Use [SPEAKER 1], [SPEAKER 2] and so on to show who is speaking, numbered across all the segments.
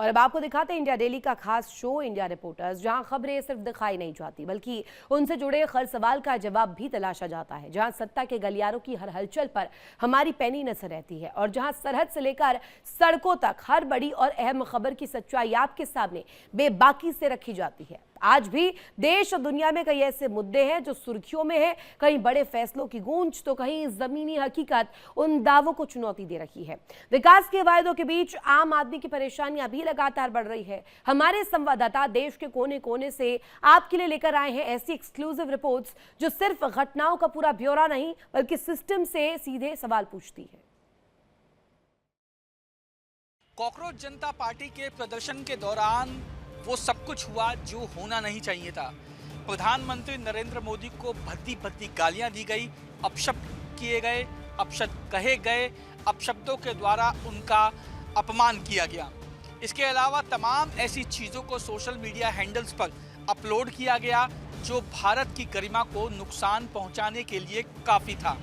[SPEAKER 1] और अब आपको दिखाते हैं इंडिया डेली का खास शो इंडिया रिपोर्टर्स, जहां खबरें सिर्फ दिखाई नहीं जाती बल्कि उनसे जुड़े हर सवाल का जवाब भी तलाशा जाता है, जहां सत्ता के गलियारों की हर हलचल पर हमारी पैनी नजर रहती है और जहां सरहद से लेकर सड़कों तक हर बड़ी और अहम खबर की सच्चाई आपके सामने बेबाकी से रखी जाती है। आज भी देश और दुनिया में कई ऐसे मुद्दे हैं जो सुर्खियों में हैं, कहीं बड़े फैसलों की गूंज तो कहीं जमीनी हकीकत उन दावों को चुनौती दे रही है। विकास के वायदों के बीच आम आदमी की परेशानियां भी लगातार बढ़ रही है। हमारे संवाददाता देश के कोने कोने से आपके लिए लेकर आए हैं ऐसी एक्सक्लूसिव रिपोर्ट्स जो सिर्फ घटनाओं का पूरा ब्यौरा नहीं बल्कि सिस्टम से सीधे सवाल पूछती है।
[SPEAKER 2] कॉकरोच जनता पार्टी के प्रदर्शन के दौरान वो सब कुछ हुआ जो होना नहीं चाहिए था। प्रधानमंत्री नरेंद्र मोदी को भद्दी भद्दी गालियां दी गई, अपशब्द किए गए, अपशब्द कहे गए, अपशब्दों के द्वारा उनका अपमान किया गया। इसके अलावा तमाम ऐसी चीज़ों को सोशल मीडिया हैंडल्स पर अपलोड किया गया जो भारत की गरिमा को नुकसान पहुंचाने के लिए काफ़ी था।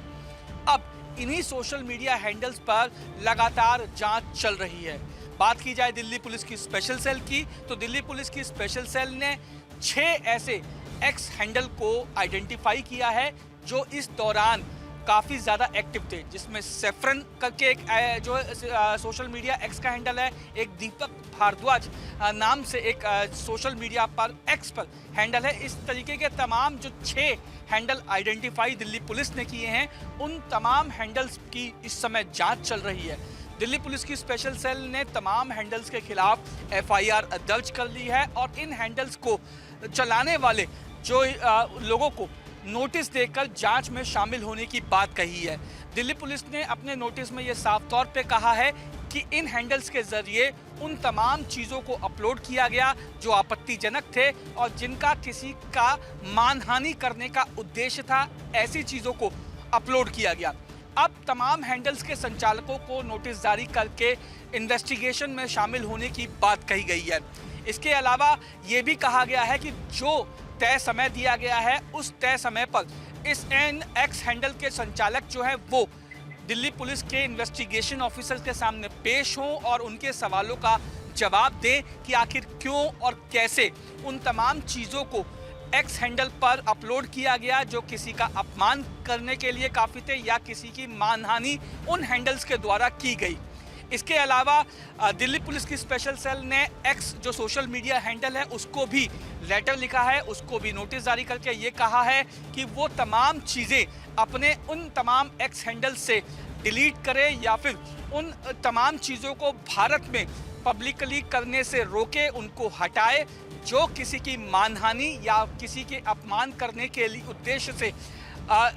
[SPEAKER 2] अब इन्हीं सोशल मीडिया हैंडल्स पर लगातार जांच चल रही है। बात की जाए दिल्ली पुलिस की स्पेशल सेल की, तो दिल्ली पुलिस की स्पेशल सेल ने 6 ऐसे एक्स हैंडल को आइडेंटिफाई किया है जो इस दौरान काफ़ी ज़्यादा एक्टिव थे, जिसमें सेफ्रन करके एक जो सोशल मीडिया एक्स का हैंडल है, एक दीपक भारद्वाज नाम से एक सोशल मीडिया पर एक्स पर हैंडल है। इस तरीके के तमाम जो 6 हैंडल आइडेंटिफाई दिल्ली पुलिस ने किए हैं, उन तमाम हैंडल्स की इस समय जांच चल रही है। दिल्ली पुलिस की स्पेशल सेल ने तमाम हैंडल्स के खिलाफ एफआईआर दर्ज कर ली है और इन हैंडल्स को चलाने वाले जो लोगों को नोटिस देकर जांच में शामिल होने की बात कही है। दिल्ली पुलिस ने अपने नोटिस में ये साफ तौर पे कहा है कि इन हैंडल्स के जरिए उन तमाम चीज़ों को अपलोड किया गया जो आपत्तिजनक थे और जिनका किसी का मानहानि करने का उद्देश्य था, ऐसी चीज़ों को अपलोड किया गया। अब तमाम हैंडल्स के संचालकों को नोटिस जारी करके इन्वेस्टिगेशन में शामिल होने की बात कही गई है। इसके अलावा ये भी कहा गया है कि जो तय समय दिया गया है उस तय समय पर इस एक्स हैंडल के संचालक जो है वो दिल्ली पुलिस के इन्वेस्टिगेशन ऑफिसर के सामने पेश हों और उनके सवालों का जवाब दें कि आखिर क्यों और कैसे उन तमाम चीज़ों को एक्स हैंडल पर अपलोड किया गया जो किसी का अपमान करने के लिए काफ़ी थे या किसी की मानहानि उन हैंडल्स के द्वारा की गई। इसके अलावा दिल्ली पुलिस की स्पेशल सेल ने एक्स जो सोशल मीडिया हैंडल है उसको भी लेटर लिखा है, उसको भी नोटिस जारी करके ये कहा है कि वो तमाम चीज़ें अपने उन तमाम एक्स हैंडल से डिलीट करे या फिर उन तमाम चीज़ों को भारत में पब्लिकली करने से रोके, उनको हटाए जो किसी की मानहानि या किसी के अपमान करने के लिए उद्देश्य से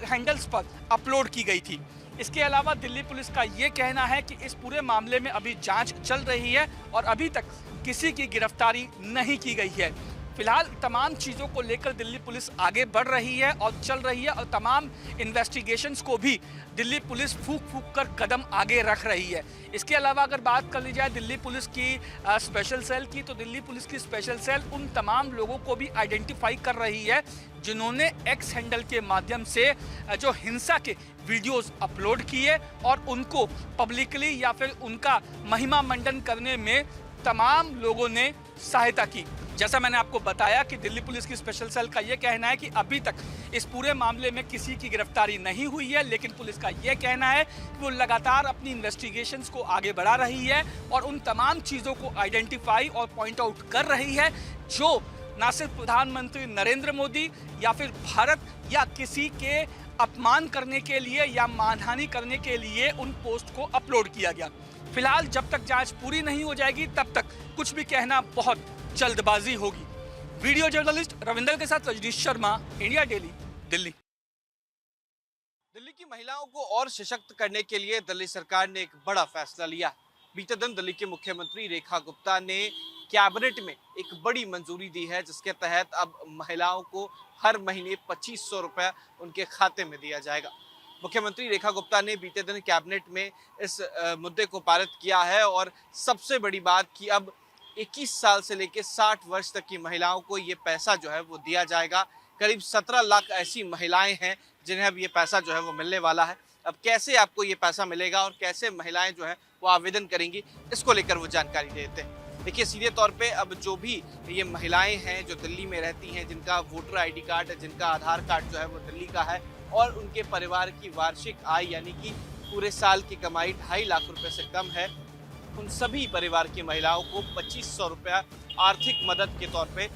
[SPEAKER 2] हैंडल्स पर अपलोड की गई थी। इसके अलावा दिल्ली पुलिस का ये कहना है कि इस पूरे मामले में अभी जांच चल रही है और अभी तक किसी की गिरफ्तारी नहीं की गई है। फिलहाल तमाम चीज़ों को लेकर दिल्ली पुलिस आगे बढ़ रही है और चल रही है और तमाम इन्वेस्टिगेशंस को भी दिल्ली पुलिस फूंक फूंक कर कदम आगे रख रही है। इसके अलावा अगर बात कर ली जाए दिल्ली पुलिस की स्पेशल सेल की, तो दिल्ली पुलिस की स्पेशल सेल उन तमाम लोगों को भी आइडेंटिफाई कर रही है जिन्होंने एक्स हैंडल के माध्यम से जो हिंसा के वीडियोस अपलोड किए और उनको पब्लिकली या फिर उनका महिमा मंडन करने में तमाम लोगों ने सहायता की। जैसा मैंने आपको बताया कि दिल्ली पुलिस की स्पेशल सेल का ये कहना है कि अभी तक इस पूरे मामले में किसी की गिरफ्तारी नहीं हुई है, लेकिन पुलिस का ये कहना है कि वो लगातार अपनी इन्वेस्टिगेशंस को आगे बढ़ा रही है और उन तमाम चीज़ों को आइडेंटिफाई और पॉइंट आउट कर रही है जो ना सिर्फ प्रधानमंत्री नरेंद्र मोदी या फिर भारत या किसी के अपमान करने के लिए या मानहानि करने के लिए उन पोस्ट को अपलोड किया गया। फिलहाल जब तक जांच पूरी नहीं हो जाएगी तब तक कुछ भी कहना बहुत जल्दबाजी होगी। वीडियो जर्नलिस्ट रविंदर के साथ रजनीश शर्मा, इंडिया डेली, दिल्ली।
[SPEAKER 3] दिल्ली की महिलाओं को और सशक्त करने के लिए दिल्ली सरकार ने एक बड़ा फैसला लिया। बीते दिन दिल्ली के मुख्यमंत्री रेखा गुप्ता ने कैबिनेट में एक बड़ी मंजूरी दी है जिसके तहत अब महिलाओं को हर महीने 2500 रुपये उनके खाते में दिया जाएगा। मुख्यमंत्री रेखा गुप्ता ने बीते दिन कैबिनेट में इस मुद्दे को पारित किया है और सबसे बड़ी बात कि अब 21 साल से लेकर 60 वर्ष तक की महिलाओं को ये पैसा जो है वो दिया जाएगा। करीब 17 लाख ऐसी महिलाएं हैं जिन्हें अब ये पैसा जो है वो मिलने वाला है। अब कैसे आपको ये पैसा मिलेगा और कैसे महिलाएं जो है वो आवेदन करेंगी, इसको लेकर वो जानकारी देते हैं। देखिए सीधे तौर पे अब जो भी ये महिलाएं हैं जो दिल्ली में रहती हैं, जिनका वोटर आईडी कार्ड, जिनका आधार कार्ड जो है वो दिल्ली का है और उनके परिवार की वार्षिक आय यानी कि पूरे साल की कमाई 2.5 लाख रुपए से कम है, उन सभी परिवार की महिलाओं को 2500 रुपया आर्थिक मदद के तौर पे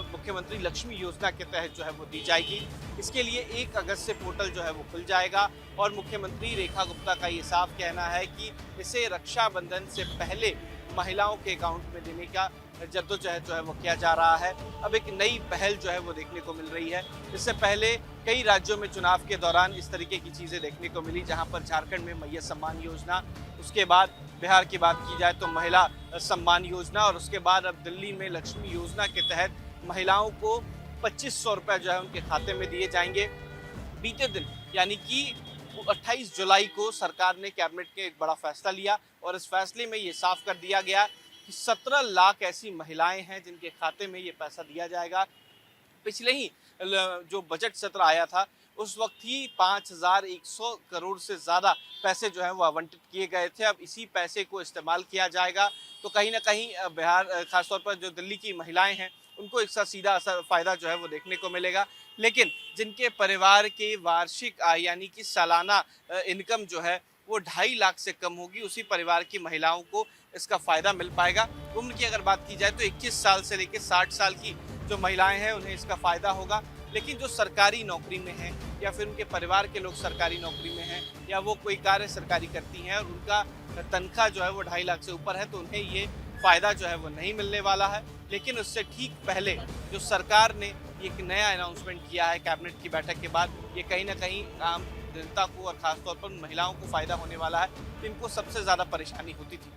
[SPEAKER 3] मुख्यमंत्री लक्ष्मी योजना के तहत जो है वो दी जाएगी। इसके लिए 1 अगस्त से पोर्टल जो है वो खुल जाएगा और मुख्यमंत्री रेखा गुप्ता का ये साफ कहना है कि इसे रक्षाबंधन से पहले महिलाओं के अकाउंट में देने का जद्दोजहद जो है वो किया जा रहा है। अब एक नई पहल जो है वो देखने को मिल रही है। इससे पहले कई राज्यों में चुनाव के दौरान इस तरीके की चीज़ें देखने को मिली, जहां पर झारखंड में मैया सम्मान योजना, उसके बाद बिहार की बात की जाए तो महिला सम्मान योजना और उसके बाद अब दिल्ली में लक्ष्मी योजना के तहत महिलाओं को 2500 रुपये जो है उनके खाते में दिए जाएंगे। बीते दिन यानी कि 28 जुलाई को सरकार ने कैबिनेट के एक बड़ा फैसला लिया और इस फैसले में ये साफ कर दिया गया कि 17 लाख ऐसी महिलाएं हैं जिनके खाते में ये पैसा दिया जाएगा। पिछले ही जो बजट सत्र आया था उस वक्त ही 5100 करोड़ से ज़्यादा पैसे जो हैं वो आवंटित किए गए थे। अब इसी पैसे को इस्तेमाल किया जाएगा तो कहीं ना कहीं बिहार, खासतौर पर जो दिल्ली की महिलाएं हैं, उनको इसका सीधा असर फ़ायदा जो है वो देखने को मिलेगा। लेकिन जिनके परिवार के वार्षिक आय यानी कि सालाना इनकम जो है वो 2.5 लाख से कम होगी, उसी परिवार की महिलाओं को इसका फ़ायदा मिल पाएगा। उम्र की अगर बात की जाए तो 21 साल से लेकर 60 साल की जो महिलाएं हैं उन्हें इसका फ़ायदा होगा। लेकिन जो सरकारी नौकरी में हैं या फिर उनके परिवार के लोग सरकारी नौकरी में हैं या वो कोई कार्य सरकारी करती हैं और उनका तनख्वाह जो है वो 2.5 लाख से ऊपर है तो उन्हें ये फ़ायदा जो है वो नहीं मिलने वाला है। लेकिन उससे ठीक पहले जो सरकार ने एक नया अनाउंसमेंट किया है कैबिनेट की बैठक के बाद, ये कहीं ना कहीं आम जनता को और ख़ासतौर पर महिलाओं को फ़ायदा होने वाला है, जिनको सबसे ज़्यादा परेशानी होती थी।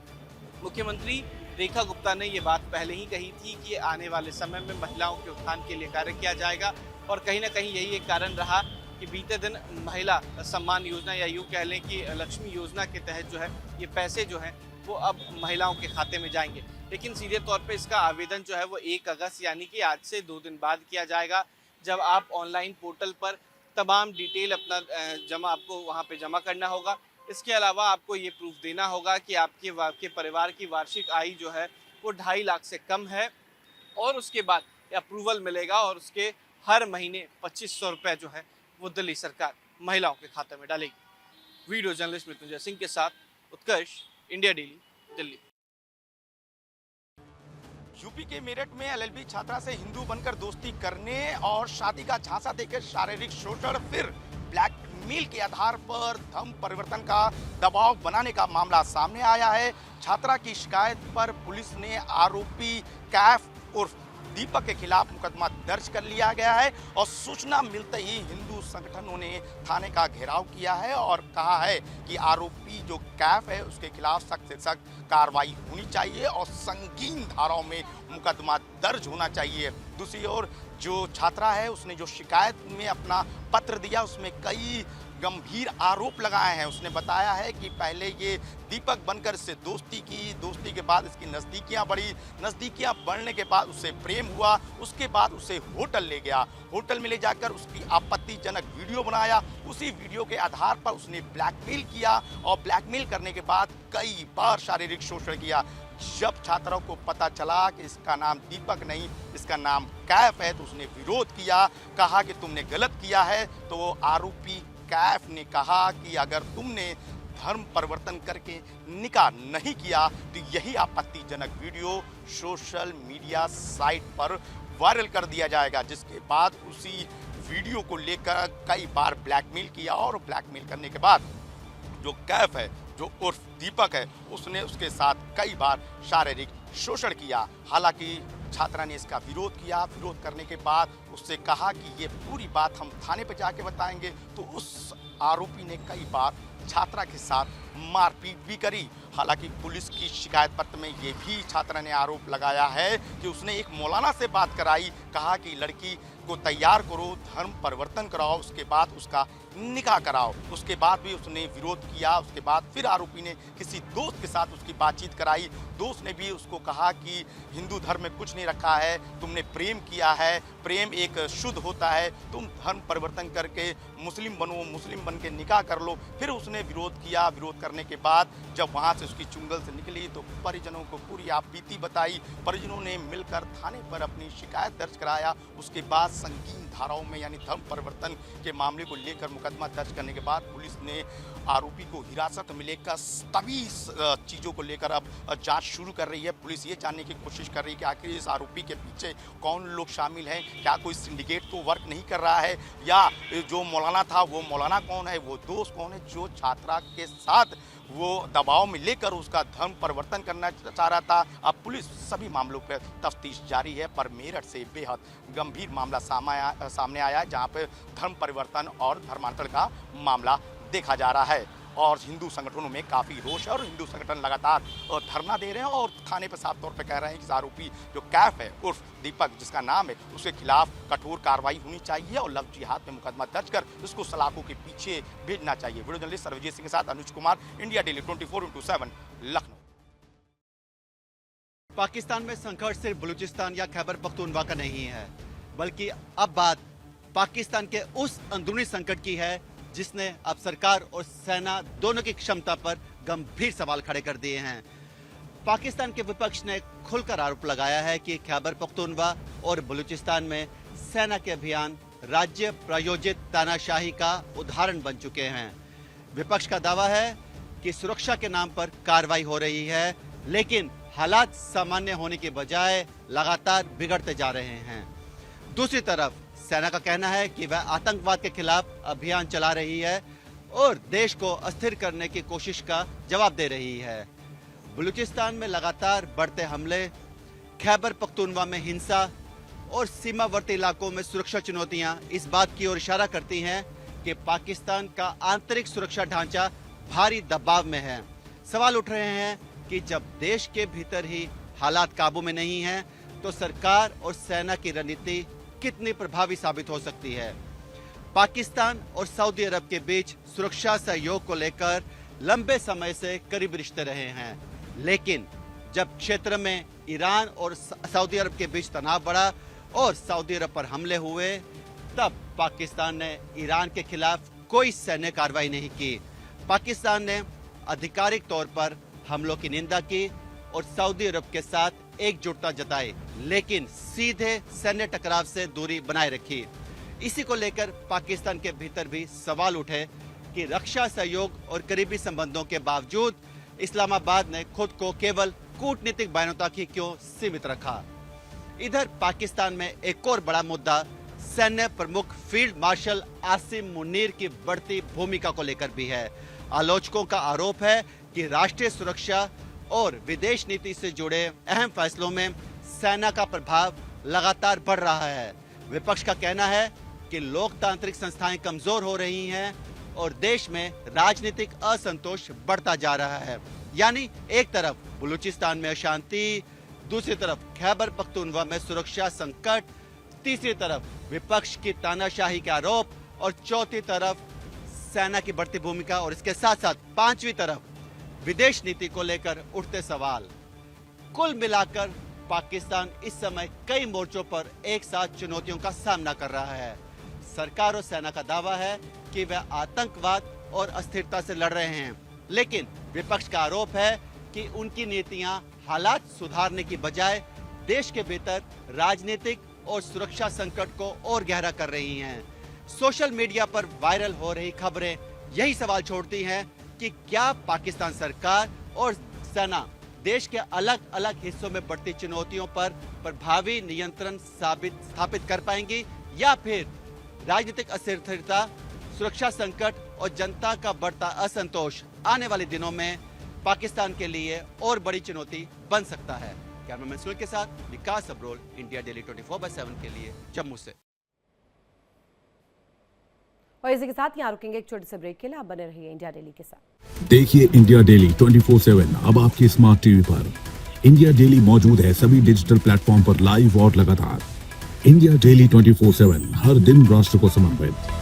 [SPEAKER 3] मुख्यमंत्री रेखा गुप्ता ने ये बात पहले ही कही थी कि आने वाले समय में महिलाओं के उत्थान के लिए कार्य किया जाएगा और कहीं ना कहीं यही एक कारण रहा कि बीते दिन महिला सम्मान योजना या यूँ कह लें कि लक्ष्मी योजना के तहत जो है ये पैसे जो हैं वो अब महिलाओं के खाते में जाएंगे। लेकिन सीधे तौर पे इसका आवेदन जो है वो 1 अगस्त यानी कि आज से 2 दिन बाद किया जाएगा, जब आप ऑनलाइन पोर्टल पर तमाम डिटेल अपना आपको वहाँ पे जमा करना होगा। इसके अलावा आपको ये प्रूफ देना होगा कि आपके परिवार की वार्षिक आय जो है वो 2.5 लाख से कम है और उसके बाद अप्रूवल मिलेगा और उसके हर महीने 2500 रुपये जो है वो दिल्ली सरकार महिलाओं के खाते में डालेगी। वीडियो जर्नलिस्ट मृत्युंजय सिंह के साथ उत्कर्ष, इंडिया डेली, दिल्ली।
[SPEAKER 4] यूपी के मेरठ में एलएलबी छात्रा से हिंदू बनकर दोस्ती करने और शादी का झांसा देकर शारीरिक शोषण, फिर ब्लैकमेल के आधार पर धर्म परिवर्तन का दबाव बनाने का मामला सामने आया है। छात्रा की शिकायत पर पुलिस ने आरोपी कैफ उर्फ दीपक के खिलाफ मुकदमा दर्ज कर लिया गया है और सूचना मिलते ही हिंदू संगठनों ने थाने का घेराव किया है और कहा है कि आरोपी जो कैफ है उसके खिलाफ सख्त से सख्त कार्रवाई होनी चाहिए और संगीन धाराओं में मुकदमा दर्ज होना चाहिए। दूसरी ओर जो छात्रा है उसने जो शिकायत में अपना पत्र दिया उसमें कई गंभीर आरोप लगाए हैं। उसने बताया है कि पहले ये दीपक बनकर इससे दोस्ती की, दोस्ती के बाद इसकी नज़दीकियां बढ़ी, नज़दीकियां बढ़ने के बाद उससे प्रेम हुआ, उसके बाद उसे होटल ले गया, होटल में ले जाकर उसकी आपत्तिजनक वीडियो बनाया, उसी वीडियो के आधार पर उसने ब्लैकमेल किया और ब्लैकमेल करने के बाद कई बार शारीरिक शोषण किया। जब छात्राओं को पता चला कि इसका नाम दीपक नहीं इसका नाम कैफ है तो उसने विरोध किया, कहा कि तुमने गलत किया है। तो आरोपी कैफ ने कहा कि अगर तुमने धर्म परिवर्तन करके निकाह नहीं किया तो यही आपत्तिजनक वीडियो सोशल मीडिया साइट पर वायरल कर दिया जाएगा। जिसके बाद उसी वीडियो को लेकर कई बार ब्लैकमेल किया और ब्लैकमेल करने के बाद जो कैफ है, जो उर्फ दीपक है, उसने उसके साथ कई बार शारीरिक शोषण किया। हालांकि छात्रा ने इसका विरोध किया। विरोध करने के बाद उससे कहा कि ये पूरी बात हम थाने पर जाके बताएंगे। तो उस आरोपी ने कई बार छात्रा के साथ मारपीट भी करी। हालांकि पुलिस की शिकायत पत्र में ये भी छात्रा ने आरोप लगाया है कि उसने एक मौलाना से बात कराई, कहा कि लड़की को तैयार करो, धर्म परिवर्तन कराओ, उसके बाद उसका निकाह कराओ। उसके बाद भी उसने विरोध किया। उसके बाद फिर आरोपी ने किसी दोस्त के साथ उसकी बातचीत कराई। दोस्त ने भी उसको कहा कि हिंदू धर्म में कुछ नहीं रखा है, तुमने प्रेम किया है, प्रेम एक शुद्ध होता है, तुम धर्म परिवर्तन करके मुस्लिम बनो, मुस्लिम बन के निकाह कर लो। फिर उसने विरोध किया। विरोध करने के बाद जब वहाँ से उसकी चुंगल से निकली तो परिजनों को पूरी आपबीती बताई। परिजनों ने मिलकर थाने पर अपनी शिकायत दर्ज कराया। उसके बाद संगीन धाराओं में यानी धर्म परिवर्तन के मामले को लेकर मुकदमा दर्ज करने के बाद पुलिस ने आरोपी को हिरासत में लेकर सभी चीज़ों को लेकर अब जांच शुरू कर रही है। पुलिस ये जानने की कोशिश कर रही है कि आखिर इस आरोपी के पीछे कौन लोग शामिल हैं, क्या कोई सिंडिकेट तो वर्क नहीं कर रहा है, या जो मौलाना था वो मौलाना कौन है, वो दोस्त कौन है जो छात्रा के साथ वो दबाव में लेकर उसका धर्म परिवर्तन करना चाह रहा था। अब पुलिस सभी मामलों पर तफ्तीश जारी है। पर मेरठ से बेहद गंभीर मामला सामने आया है, जहाँ पर धर्म परिवर्तन और धर्मांतरण का मामला देखा जा रहा है और हिंदू संगठनों में काफ़ी रोष है और हिंदू संगठन लगातार धरना दे रहे हैं और थाने पर साफ तौर पे कह रहे हैं कि आरोपी जो कैफ है उर्फ दीपक जिसका नाम है उसके खिलाफ कठोर कार्रवाई होनी चाहिए और लव जिहाद में मुकदमा दर्ज कर उसको सलाखों के पीछे भेजना चाहिए। वीडियो जर्नलिस्ट सर्वजीत सिंह के साथ अनुज कुमार, इंडिया डेली 24/7 लखनऊ।
[SPEAKER 5] पाकिस्तान में संघर्ष सिर्फ बलूचिस्तान या खैबर पख्तूनवा का नहीं है, बल्कि अब बात पाकिस्तान के उस अंदरूनी संकट की है जिसने अब सरकार और सेना दोनों की क्षमता पर गंभीर सवाल खड़े कर दिए हैं। पाकिस्तान के विपक्ष ने खुलकर आरोप लगाया है कि खैबर पख्तूनवा और बलूचिस्तान में सेना के अभियान राज्य प्रायोजित तानाशाही का उदाहरण बन चुके हैं। विपक्ष का दावा है कि सुरक्षा के नाम पर कार्रवाई हो रही है, लेकिन हालात सामान्य होने के बजाय लगातार बिगड़ते जा रहे हैं। दूसरी तरफ सेना का कहना है कि वह आतंकवाद के खिलाफ अभियान चला रही है और देश को अस्थिर करने की कोशिश का जवाब दे रही है। बलूचिस्तान में लगातार बढ़ते हमले, खैबर पख्तूनवा में हिंसा और सीमावर्ती इलाकों में सुरक्षा चुनौतियां इस बात की ओर इशारा करती हैं कि पाकिस्तान का आंतरिक सुरक्षा ढांचा भारी दबाव में है। सवाल उठ रहे हैं कि जब देश के भीतर ही हालात काबू में नहीं हैं, तो सरकार और सेना की रणनीति कितनी प्रभावी साबित हो सकती है। पाकिस्तान और सऊदी अरब के बीच सुरक्षा सहयोग को लेकर लंबे समय से करीब रिश्ते रहे हैं, लेकिन जब क्षेत्र में ईरान और सऊदी अरब के बीच तनाव बढ़ा और सऊदी अरब पर हमले हुए, तब पाकिस्तान ने ईरान के खिलाफ कोई सैन्य कार्रवाई नहीं की। पाकिस्तान ने आधिकारिक तौर पर हमलों की निंदा की और सऊदी अरब के साथ एकजुटता जताई, लेकिन सीधे सैन्य टकराव से दूरी बनाए रखी। इसी को लेकर पाकिस्तान के भीतर भी सवाल उठे कि रक्षा सहयोग और करीबी संबंधों के बावजूद इस्लामाबाद ने खुद को केवल कूटनीतिक बयानों तक ही क्यों सीमित रखा। इधर पाकिस्तान में एक और बड़ा मुद्दा सैन्य प्रमुख फील्ड मार्शल आसिम मुनीर की बढ़ती भूमिका को लेकर भी है। आलोचकों का आरोप है कि राष्ट्रीय सुरक्षा और विदेश नीति से जुड़े अहम फैसलों में सेना का प्रभाव लगातार बढ़ रहा है। विपक्ष का कहना है कि लोकतांत्रिक संस्थाएं कमजोर हो रही हैं और देश में राजनीतिक असंतोष बढ़ता जा रहा है। यानी एक तरफ बलूचिस्तान में अशांति, दूसरी तरफ खैबर पख्तूनवा में सुरक्षा संकट, तीसरी तरफ विपक्ष की तानाशाही के आरोप और चौथी तरफ सेना की बढ़ती भूमिका और इसके साथ साथ पांचवी तरफ विदेश नीति को लेकर उठते सवाल। कुल मिलाकर पाकिस्तान इस समय कई मोर्चों पर एक साथ चुनौतियों का सामना कर रहा है। सरकार और सेना का दावा है कि वह आतंकवाद और अस्थिरता से लड़ रहे हैं, लेकिन विपक्ष का आरोप है कि उनकी नीतियां हालात सुधारने की बजाय देश के भीतर राजनीतिक और सुरक्षा संकट को और गहरा कर रही हैं। सोशल मीडिया पर वायरल हो रही खबरें यही सवाल छोड़ती हैं कि क्या पाकिस्तान सरकार और सेना देश के अलग अलग हिस्सों में बढ़ती चुनौतियों पर प्रभावी नियंत्रण स्थापित कर पाएंगी, या फिर राजनीतिक अस्थिरता, सुरक्षा संकट और जनता का बढ़ता असंतोष आने वाले दिनों में पाकिस्तान के लिए और बड़ी चुनौती बन सकता है। कैमरामैन सुनील के साथ विकास अब्रोल, इंडिया डेली 24/7 के लिए जम्मू से।
[SPEAKER 1] और इसी के साथ यहाँ रुकेंगे एक छोटे से ब्रेक के लिए। आप बने रहिए इंडिया डेली के साथ।
[SPEAKER 6] देखिए इंडिया डेली 24/7 अब आपकी स्मार्ट टीवी पर। इंडिया डेली मौजूद है सभी डिजिटल प्लेटफॉर्म पर लाइव और लगातार। इंडिया डेली 24/7 हर दिन राष्ट्र को समर्पित।